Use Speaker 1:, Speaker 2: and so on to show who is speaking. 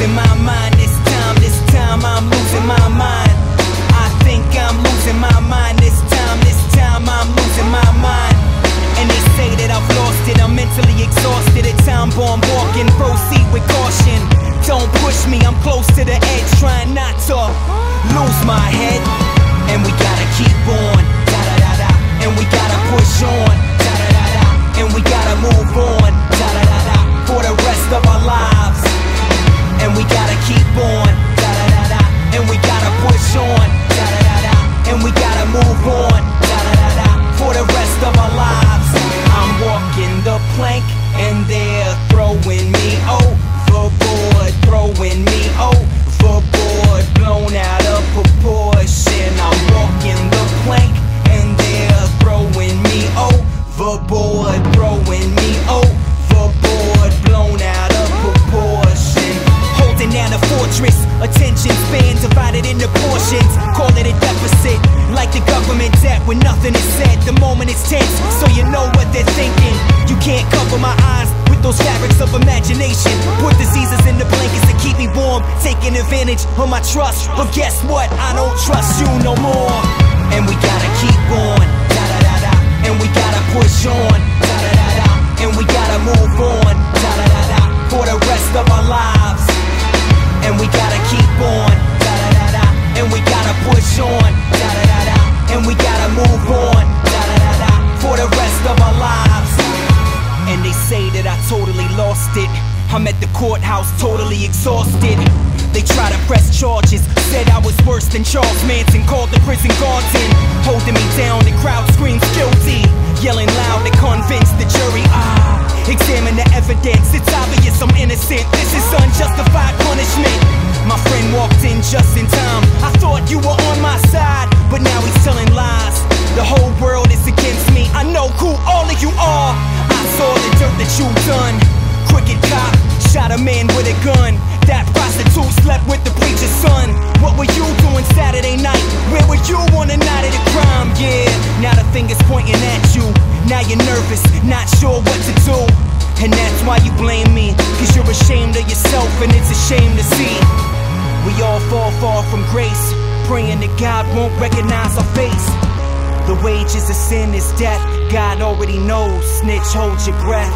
Speaker 1: losing my mind this time I'm losing my mind. I think I'm losing my mind this time I'm losing my mind. And they say that I've lost it, I'm mentally exhausted. A time bomb walking, proceed with caution. Don't push me, I'm close to the edge, trying not to lose my head. And we gotta keep on, da-da-da-da. And we gotta push on, da-da-da-da. And we gotta move on, da-da-da-da. For the rest of our lives. And we gotta keep on, da-da-da-da. And we gotta push on, da-da-da-da. And we gotta move on, da-da-da-da. For the rest of our lives. I'm walking the plank and they're throwing me overboard, throwing me overboard, blown out of proportion. I'm walking the plank and they're throwing me overboard, throwing me overboard, blown out of proportion. Holding down a fortress, attention span divided into portions. Call it a deficit, like the government debt when nothing is said. The moment is tense, so you know what they're thinking. You can't cover my eyes with those fabrics of imagination. Put diseases in the blankets to keep me warm, taking advantage of my trust. But guess what? I don't trust you no more. And we gotta keep on, da-da-da-da. And we gotta push on, da-da-da-da. And we gotta move on, da-da-da-da. For the rest of our lives. And we gotta keep on, da-da-da-da. And we gotta push on, da-da-da-da. And we gotta move on, da-da-da-da. For the rest of our lives. And they say that I totally lost it. I'm at the courthouse totally exhausted. They try to press charges, said I was worse than Charles Manson. Called the prison guards in, holding me down, the crowd screams guilty. Yelling loud to convince the jury, examine the evidence, it's obvious I'm innocent. This is unjustified punishment. My friend walked in just in time. I thought you were on my side, but now he's telling lies. The whole world is against me, I know who all of you are. I saw the dirt that you done. Crooked cop, shot a man with a gun. That prostitute slept with the preacher's son. What were you doing Saturday night? Where were you on the night of the crime? Yeah, now the finger's pointing at you. Now you're nervous, not sure what to do. And that's why you blame me, cause you're ashamed of yourself and it's a shame to see. We all fall far from grace, praying that God won't recognize our face. The wages of sin is death, God already knows, snitch, hold your breath.